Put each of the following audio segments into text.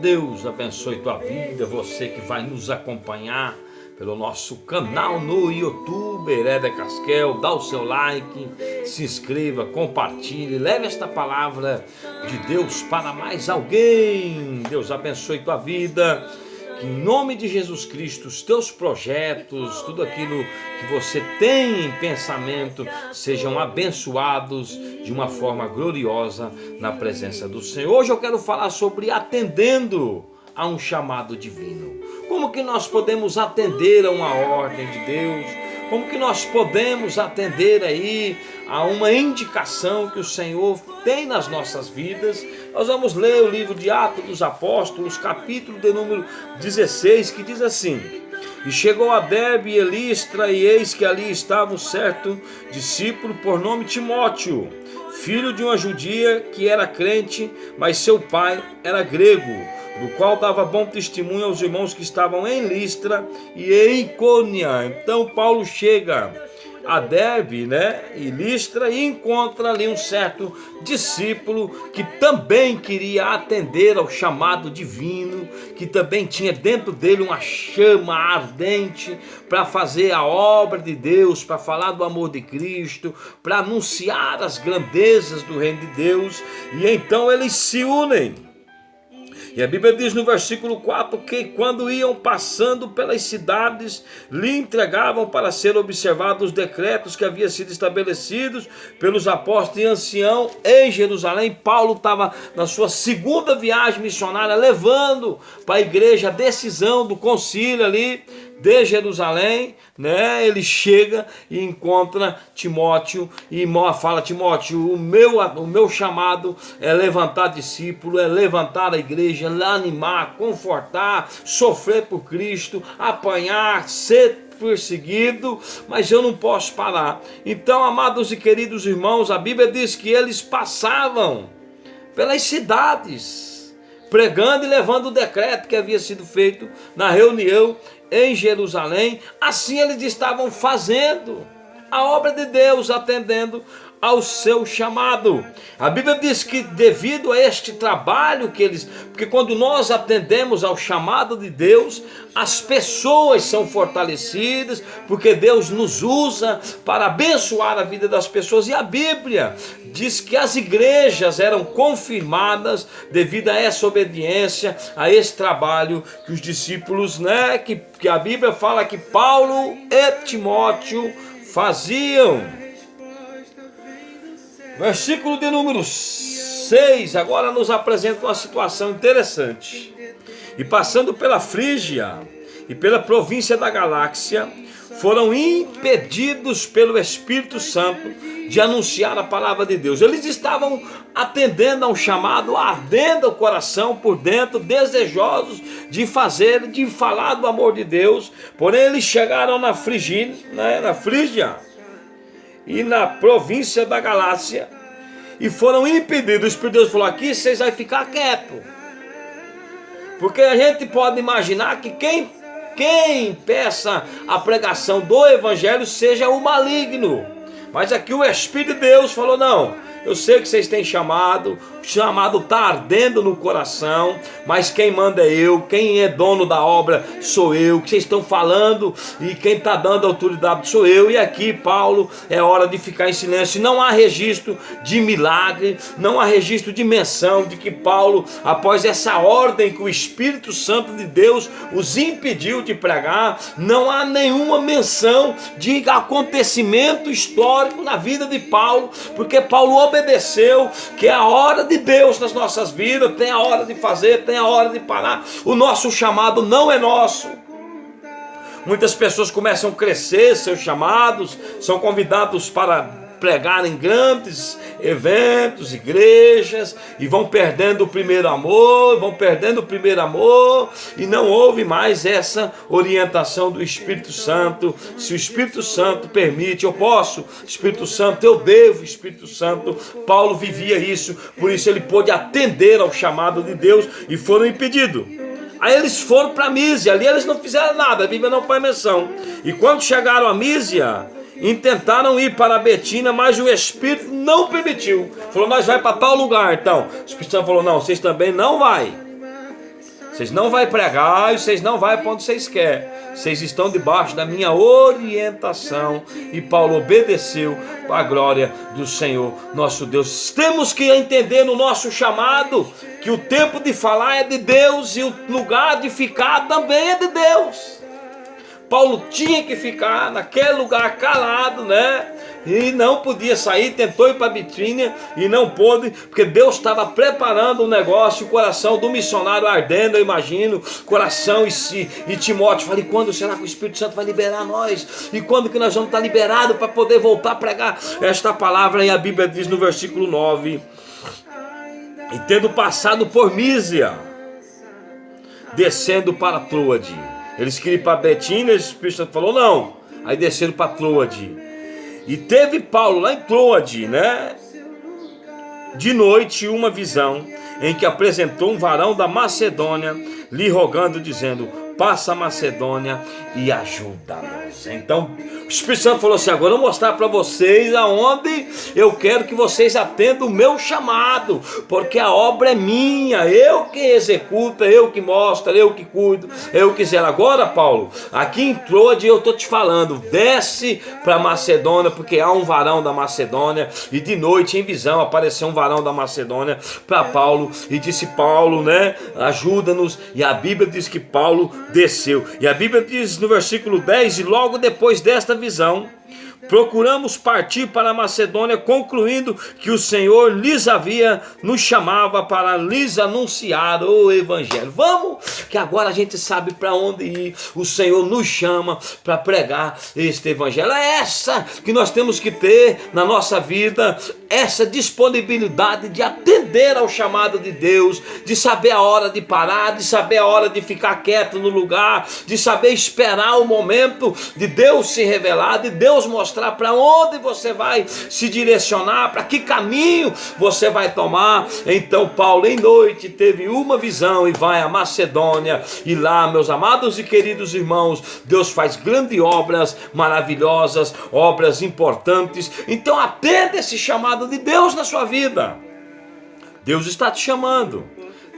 Deus abençoe tua vida, você que vai nos acompanhar pelo nosso canal no YouTube, Hereda Casquel. Dá o seu like, se inscreva, compartilhe, leve esta palavra de Deus para mais alguém. Deus abençoe tua vida, que em nome de Jesus Cristo os teus projetos, tudo aquilo que você tem em pensamento, sejam abençoados de uma forma gloriosa na presença do Senhor. Hoje eu quero falar sobre atendendo a um chamado divino. Como que nós podemos atender a uma ordem de Deus? Como que nós podemos atender aí a uma indicação que o Senhor tem nas nossas vidas? Nós vamos ler o livro de Atos dos Apóstolos, capítulo de número 16, que diz assim: E chegou a Derbe e Listra, e eis que ali estava um certo discípulo por nome Timóteo, filho de uma judia que era crente, mas seu pai era grego, do qual dava bom testemunho aos irmãos que estavam em Listra e em Icônia. Então Paulo chega a Derbe, e Listra, e encontra ali um certo discípulo que também queria atender ao chamado divino, que também tinha dentro dele uma chama ardente para fazer a obra de Deus, para falar do amor de Cristo, para anunciar as grandezas do reino de Deus. E então eles se unem. E a Bíblia diz no versículo 4 que quando iam passando pelas cidades, lhe entregavam para ser observados os decretos que haviam sido estabelecidos pelos apóstolos e anciãos em Jerusalém. Paulo estava na sua segunda viagem missionária, levando para a igreja a decisão do concílio ali de Jerusalém, Ele chega e encontra Timóteo e fala: Timóteo, o meu chamado é levantar discípulo, é levantar a igreja, é animar, confortar, sofrer por Cristo, apanhar, ser perseguido, mas eu não posso parar. Então, amados e queridos irmãos, a Bíblia diz que eles passavam pelas cidades, pregando e levando o decreto que havia sido feito na reunião em Jerusalém. Assim eles estavam fazendo a obra de Deus, atendendo ao seu chamado. A Bíblia diz que devido a este trabalho que eles, porque quando nós atendemos ao chamado de Deus, as pessoas são fortalecidas, porque Deus nos usa para abençoar a vida das pessoas. E a Bíblia diz que as igrejas eram confirmadas devido a essa obediência, a esse trabalho que os discípulos, que a Bíblia fala que Paulo e Timóteo faziam. Versículo de número 6, agora nos apresenta uma situação interessante. E passando pela Frígia e pela província da Galácia, foram impedidos pelo Espírito Santo de anunciar a palavra de Deus. Eles estavam atendendo a um chamado, ardendo o coração por dentro, desejosos de falar do amor de Deus. Porém eles chegaram na Frígia, e na província da Galácia, e foram impedidos. O Espírito de Deus falou: aqui vocês vão ficar quietos, porque a gente pode imaginar que quem peça a pregação do evangelho seja o maligno, mas aqui o Espírito de Deus falou: não, eu sei que vocês têm chamado, o chamado está ardendo no coração, mas quem manda é eu, quem é dono da obra sou eu, que vocês estão falando, e quem está dando autoridade sou eu. E aqui, Paulo, é hora de ficar em silêncio. Não há registro de milagre, não há registro de menção de que Paulo, após essa ordem que o Espírito Santo de Deus os impediu de pregar, não há nenhuma menção de acontecimento histórico na vida de Paulo, porque Paulo obedeceu, que é a hora de Deus nas nossas vidas, tem a hora de fazer, tem a hora de parar. O nosso chamado não é nosso. Muitas pessoas começam a crescer seus chamados, são convidados para pregar em grandes eventos, igrejas, e vão perdendo o primeiro amor, e não houve mais essa orientação do Espírito Santo. Se o Espírito Santo permite, eu posso, Espírito Santo, eu devo, Espírito Santo. Paulo vivia isso, por isso ele pôde atender ao chamado de Deus, e foram impedidos. Aí eles foram para Mísia, ali eles não fizeram nada, a Bíblia não faz menção. E quando chegaram a Mísia, intentaram ir para Betina, mas o Espírito não permitiu. Falou: nós vai para tal lugar. Então o Espírito Santo falou: não, vocês também não vai. Vocês não vão pregar e vocês não vão para onde vocês querem. Vocês estão debaixo da minha orientação. E Paulo obedeceu a glória do Senhor nosso Deus. Temos que entender no nosso chamado que o tempo de falar é de Deus e o lugar de ficar também é de Deus. Paulo tinha que ficar naquele lugar calado, né? E não podia sair, tentou ir para Bitínia e não pôde, porque Deus estava preparando um negócio, o coração do missionário ardendo, eu imagino, coração e Timóteo, falei, quando será que o Espírito Santo vai liberar nós? E quando que nós vamos estar liberados para poder voltar a pregar esta palavra? E a Bíblia diz no versículo 9, e tendo passado por Mísia, descendo para Troade. Eles queriam ir para Betínia, o Espírito Santo falou, não. Aí desceram para Troade. E teve Paulo lá em Troade, né? De noite uma visão, em que apresentou um varão da Macedônia, lhe rogando, dizendo, passa a Macedônia e ajuda-nos. Então o Espírito Santo falou assim, agora eu vou mostrar para vocês aonde eu quero que vocês atendam o meu chamado, porque a obra é minha, eu que executo, eu que mostro, eu que cuido, eu que zelo. Agora, Paulo, aqui em Troade eu estou te falando, desce para Macedônia, porque há um varão da Macedônia, e de noite em visão apareceu um varão da Macedônia para Paulo, e disse, Paulo, né, ajuda-nos. E a Bíblia diz que Paulo desceu, e a Bíblia diz no versículo 10, e logo depois desta visão, procuramos partir para a Macedônia, concluindo que o Senhor nos chamava para lhes anunciar o Evangelho. Vamos, que agora a gente sabe para onde ir. O Senhor nos chama para pregar este Evangelho. É essa que nós temos que ter na nossa vida, essa disponibilidade de atender ao chamado de Deus, de saber a hora de parar, de saber a hora de ficar quieto no lugar, de saber esperar o momento de Deus se revelar, de Deus mostrar para onde você vai se direcionar, para que caminho você vai tomar. Então Paulo em noite teve uma visão e vai à Macedônia, e lá, meus amados e queridos irmãos, Deus faz grandes obras maravilhosas, obras importantes. Então atenda esse chamado de Deus na sua vida. Deus está te chamando,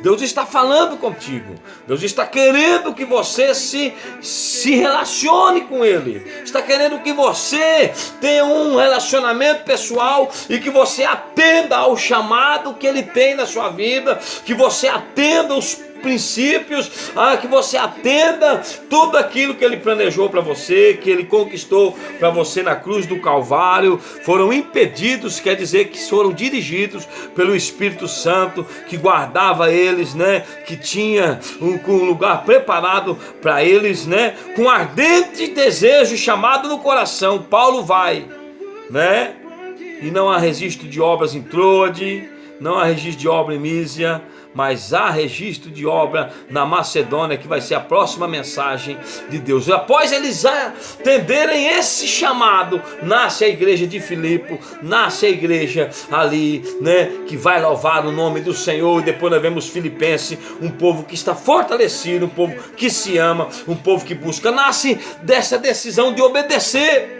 Deus está falando contigo, Deus está querendo que você se relacione com Ele, está querendo que você tenha um relacionamento pessoal e que você atenda ao chamado que Ele tem na sua vida, que você atenda os princípios, que você atenda tudo aquilo que Ele planejou para você, que Ele conquistou para você na cruz do Calvário. Foram impedidos, quer dizer que foram dirigidos pelo Espírito Santo, que guardava eles, né? Que tinha um lugar preparado para eles, né? Com ardente desejo e chamado no coração, Paulo vai, né? E não há registro de obras em Troade, não há registro de obra em Mísia, mas há registro de obra na Macedônia, que vai ser a próxima mensagem de Deus. Após eles atenderem esse chamado, nasce a igreja de Filipe, nasce a igreja ali, né, que vai louvar o nome do Senhor. E depois nós vemos Filipenses, um povo que está fortalecido, um povo que se ama, um povo que busca. Nasce dessa decisão de obedecer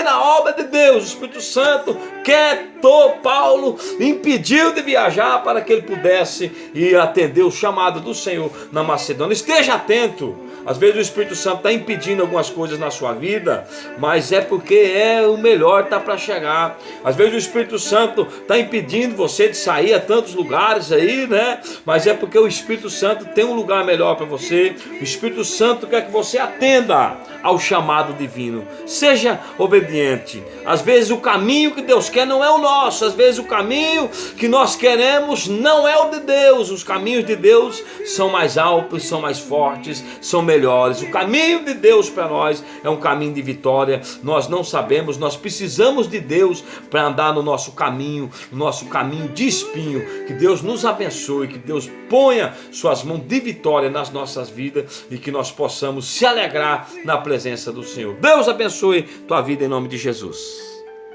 na obra de Deus. O Espírito Santo quietou Paulo, impediu de viajar para que ele pudesse ir atender o chamado do Senhor na Macedônia. Esteja atento. Às vezes o Espírito Santo está impedindo algumas coisas na sua vida, mas é porque o melhor está para chegar. Às vezes o Espírito Santo está impedindo você de sair a tantos lugares aí, né? Mas é porque o Espírito Santo tem um lugar melhor para você. O Espírito Santo quer que você atenda ao chamado divino. Seja obediente. Às vezes o caminho que Deus quer não é o nosso. Às vezes o caminho que nós queremos não é o de Deus. Os caminhos de Deus são mais altos, são mais fortes, são melhores. O caminho de Deus para nós é um caminho de vitória. Nós não sabemos, nós precisamos de Deus para andar no nosso caminho de espinho. Que Deus nos abençoe, que Deus ponha suas mãos de vitória nas nossas vidas e que nós possamos se alegrar na presença do Senhor. Deus abençoe tua vida em nome de Jesus.